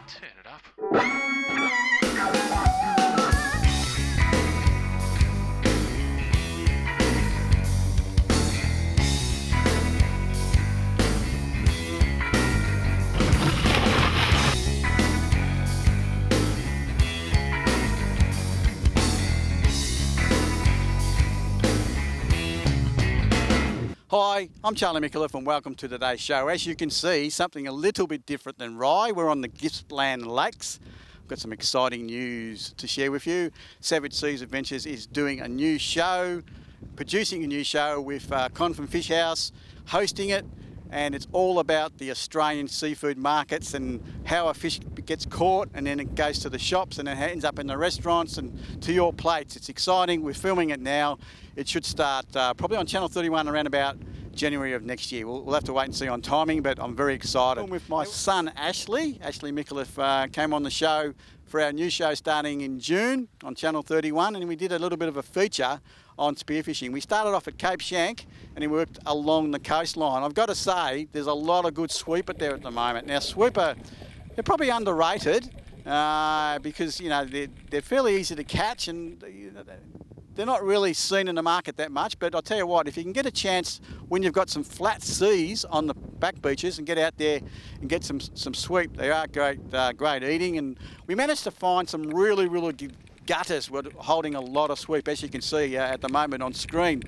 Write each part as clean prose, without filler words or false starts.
Turn it up. Hi, I'm Charlie Micallef and welcome to today's show. As you can see, something a little bit different than Rye. We're on the Gippsland Lakes. We've got some exciting news to share with you. Savage Seas Adventures is doing a new show, producing a new show with Con from Fish House, hosting it, and it's all about the Australian seafood markets and how a fish gets caught and then it goes to the shops and it ends up in the restaurants and to your plates. It's exciting. We're filming it now. It should start probably on Channel 31 around about January of next year. We'll have to wait and see on timing, but I'm very excited. I'm with my son Ashley Micallef came on the show for our new show starting in June on Channel 31, and we did a little bit of a feature on spearfishing. We started off at Cape Shank and we worked along the coastline. I've got to say, there's a lot of good sweeper there at the moment. Now, sweeper, they're probably underrated because, you know, they're fairly easy to catch and they're not really seen in the market that much. But I'll tell you what, if you can get a chance when you've got some flat seas on the back beaches and get out there and get some sweep, they are great eating. And we managed to find some really good gutters. We're holding a lot of sweep, as you can see at the moment on screen.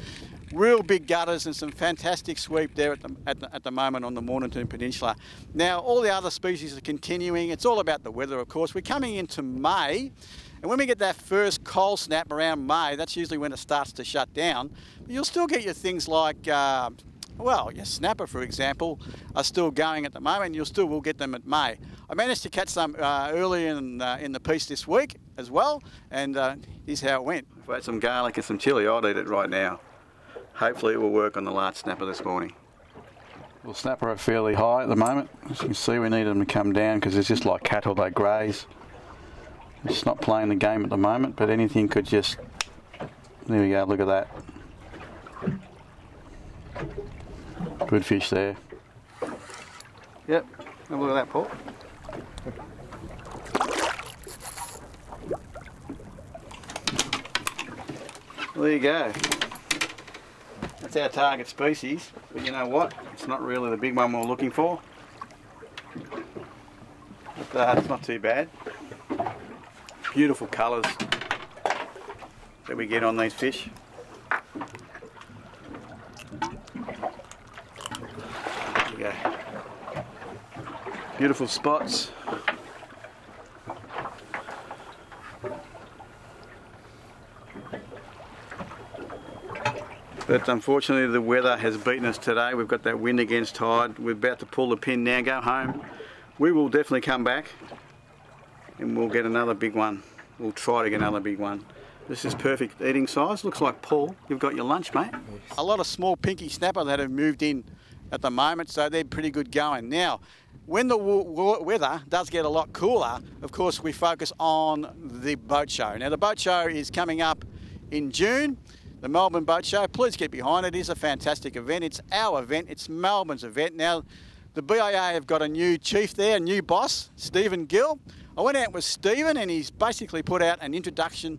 Real big gutters and some fantastic sweep there at the moment on the Mornington Peninsula. Now, all the other species are continuing. It's all about the weather, of course. We're coming into May, and when we get that first cold snap around May, that's usually when it starts to shut down. But you'll still get your things like, your snapper, for example, are still going at the moment. You still will get them at May. I managed to catch some early in the piece this week as well, and here's how it went. If I had some garlic and some chilli, I'd eat it right now. Hopefully it will work on the large snapper this morning. Well, snapper are fairly high at the moment. As you can see, we need them to come down because it's just like cattle, they graze. It's not playing the game at the moment, but anything could just... There we go, look at that. Good fish there. Yep, have a look at that, Paul. There you go. That's our target species, but you know what? It's not really the big one we're looking for. But it's not too bad. Beautiful colours that we get on these fish. There you go. Beautiful spots. But unfortunately the weather has beaten us today. We've got that wind against tide. We're about to pull the pin now, go home. We will definitely come back and we'll get another big one. We'll try to get another big one. This is perfect eating size. Looks like, Paul, you've got your lunch, mate. Yes. A lot of small pinky snapper that have moved in at the moment, so they're pretty good going. Now, when the weather does get a lot cooler, of course, we focus on the boat show. Now, the boat show is coming up in June. The Melbourne Boat Show, please get behind it. It is a fantastic event. It's our event. It's Melbourne's event. Now, the BIA have got a new chief there, a new boss, Stephen Gill. I went out with Stephen and he's basically put out an introduction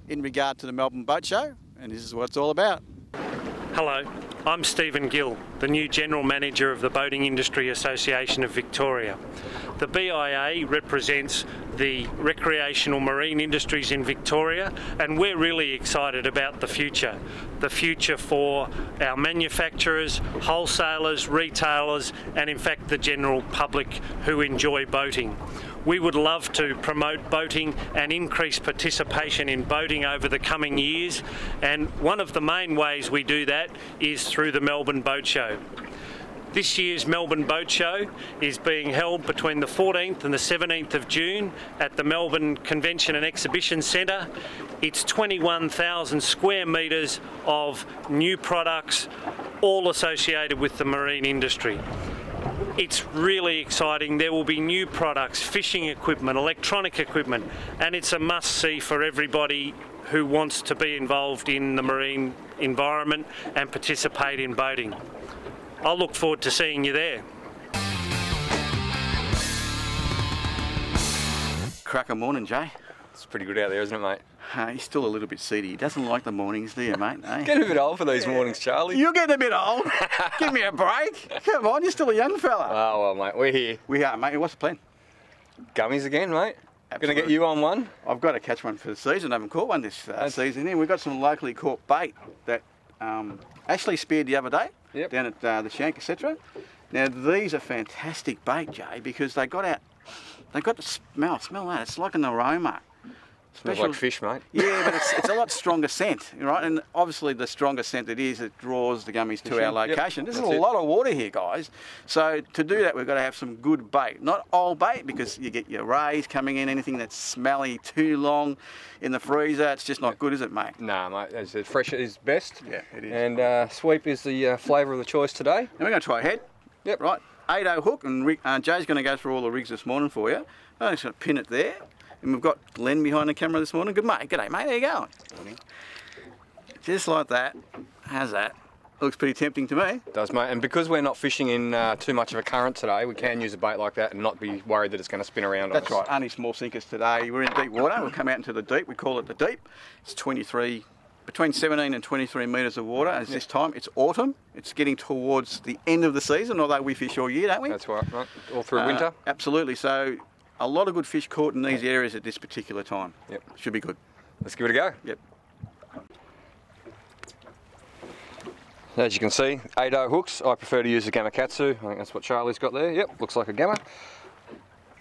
in regard to the Melbourne Boat Show, and this is what it's all about. Hello, I'm Stephen Gill, the new General Manager of the Boating Industry Association of Victoria. The BIA represents the recreational marine industries in Victoria, and we're really excited about the future. The future for our manufacturers, wholesalers, retailers, and in fact the general public who enjoy boating. We would love to promote boating and increase participation in boating over the coming years, and one of the main ways we do that is through the Melbourne Boat Show. This year's Melbourne Boat Show is being held between the 14th and the 17th of June at the Melbourne Convention and Exhibition Centre. It's 21,000 square metres of new products, all associated with the marine industry. It's really exciting. There will be new products, fishing equipment, electronic equipment, and it's a must-see for everybody who wants to be involved in the marine environment and participate in boating. I'll look forward to seeing you there. cracker morning, Jay. It's pretty good out there, isn't it, mate? He's still a little bit seedy. He doesn't like the mornings, do you, mate? Getting a bit old for these mornings, Charlie. You're getting a bit old. Give me a break. Come on, you're still a young fella. Oh, well, mate, we're here. We are, mate. What's the plan? Gummies again, mate. Going to get you on one. I've got to catch one for the season. I haven't caught one this season. And we've got some locally caught bait that Ashley speared the other day down at the Shank, etc. Now, these are fantastic bait, Jay, because they got the smell. Smell that. It's like an aroma. Smells like fish, mate. Yeah, but it's a lot stronger scent, right? And obviously the stronger scent it is, it draws the gummies to our location. There's a lot of water here, guys. So to do that, we've got to have some good bait. Not old bait, because you get your rays coming in, anything that's smelly too long in the freezer, it's just not good, is it, mate? Nah, mate, as I said, fresh is best. Yeah, it is. And sweep is the flavour of the choice today. And we're going to try a head. Yep. Right, 8-0 hook, and Jay's going to go through all the rigs this morning for you. I'm just going to pin it there. And we've got Glenn behind the camera this morning. Good mate, g'day mate, how you going? Just like that. How's that? Looks pretty tempting to me. It does, mate. And because we're not fishing in too much of a current today, we can use a bait like that and not be worried that it's going to spin around on us. That's right, only small sinkers today. We're in deep water. We'll come out into the deep. We call it the deep. It's between 17 and 23 metres of water. As this time, it's autumn. It's getting towards the end of the season, although we fish all year, don't we? That's right, mate. All through winter. Absolutely. So a lot of good fish caught in these areas at this particular time. Yep. Should be good. Let's give it a go. Yep. As you can see, 8-0 hooks. I prefer to use a Gamakatsu. I think that's what Charlie's got there. Yep, looks like a Gamma.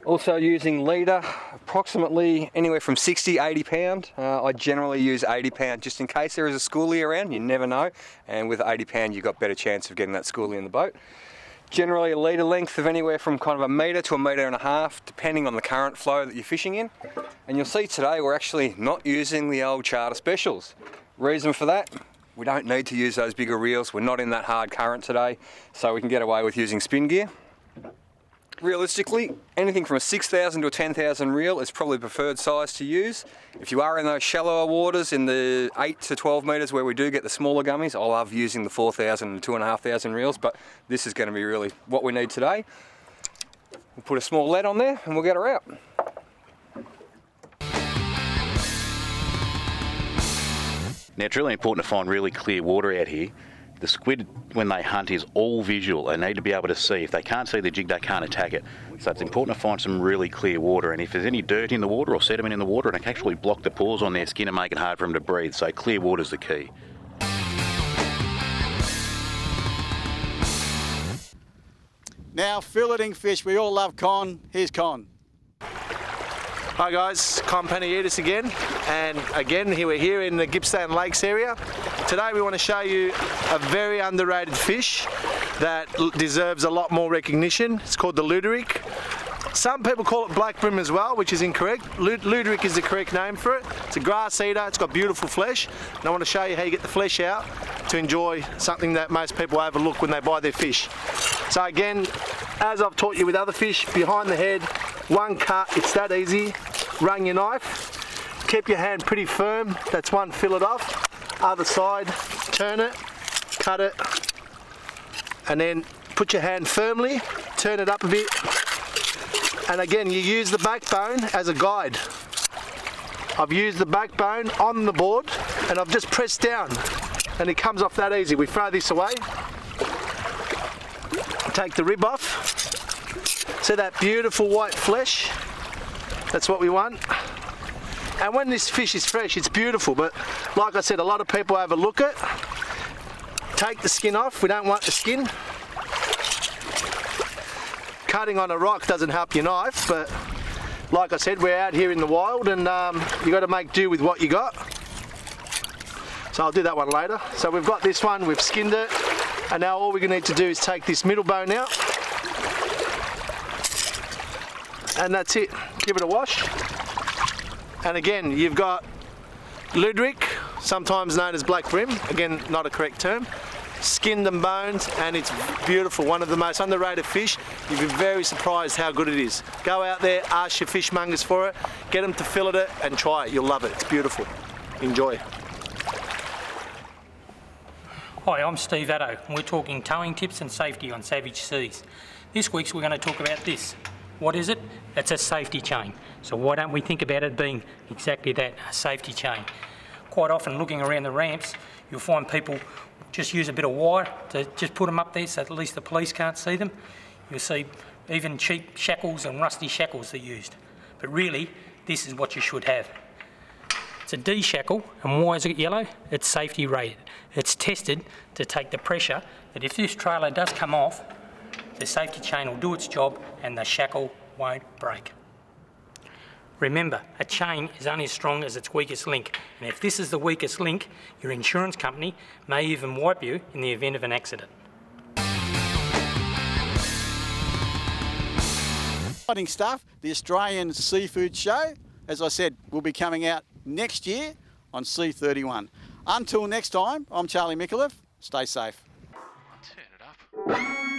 Also using leader, approximately anywhere from 60, 80 pound. I generally use 80 pound just in case there is a schoolie around, you never know. And with 80 pound, you've got better chance of getting that schoolie in the boat. Generally a leader length of anywhere from kind of a metre to a metre and a half, depending on the current flow that you're fishing in. And you'll see today we're actually not using the old charter specials. Reason for that, we don't need to use those bigger reels. We're not in that hard current today, so we can get away with using spin gear. Realistically, anything from a 6,000 to a 10,000 reel is probably preferred size to use. If you are in those shallower waters in the 8 to 12 metres where we do get the smaller gummies, I love using the 4,000 and 2,500 reels, but this is going to be really what we need today. We'll put a small lead on there and we'll get her out. Now, it's really important to find really clear water out here. The squid, when they hunt, is all visual. They need to be able to see. If they can't see the jig, they can't attack it. So it's important to find some really clear water. And if there's any dirt in the water or sediment in the water, it can actually block the pores on their skin and make it hard for them to breathe. So clear water is the key. Now, filleting fish. We all love Con. Here's Con. Hi guys, Con Panayiotis again, and again we're here in the Gippsland Lakes area. Today we want to show you a very underrated fish that deserves a lot more recognition. It's called the luderick. Some people call it black brim as well, which is incorrect. Luderick is the correct name for it. It's a grass eater, it's got beautiful flesh, and I want to show you how you get the flesh out to enjoy something that most people overlook when they buy their fish. So again, as I've taught you with other fish, behind the head, one cut, it's that easy. Run your knife, keep your hand pretty firm, that's one fillet off. Other side, turn it, cut it, and then put your hand firmly, turn it up a bit, and again you use the backbone as a guide. I've used the backbone on the board and I've just pressed down and it comes off that easy. We throw this away, take the rib off, see that beautiful white flesh? That's what we want. And when this fish is fresh, it's beautiful, but like I said, a lot of people overlook it. Take the skin off, we don't want the skin. Cutting on a rock doesn't help your knife, but like I said, we're out here in the wild and you got to make do with what you got. So I'll do that one later. So we've got this one, we've skinned it, and now all we're going to need to do is take this middle bone out. And that's it, give it a wash. And again, you've got luderick, sometimes known as black brim, again, not a correct term. Skinned and boned, and it's beautiful. One of the most underrated fish. You'd be very surprised how good it is. Go out there, ask your fishmongers for it, get them to fillet it and try it. You'll love it, it's beautiful. Enjoy. Hi, I'm Steve Addo, and we're talking towing tips and safety on savage seas. This week we're going to talk about this, What is it? It's a safety chain. So why don't we think about it being exactly that, a safety chain? Quite often looking around the ramps, you'll find people just use a bit of wire to just put them up there so at least the police can't see them. You'll see even cheap shackles and rusty shackles are used. But really, this is what you should have. It's a D shackle, and why is it yellow? It's safety rated. It's tested to take the pressure that if this trailer does come off, the safety chain will do its job and the shackle won't break. Remember, a chain is only as strong as its weakest link, and if this is the weakest link, your insurance company may even wipe you in the event of an accident. Exciting stuff. The Australian Seafood Show, as I said, will be coming out next year on C31. Until next time, I'm Charlie Micallef. Stay safe. Turn it up.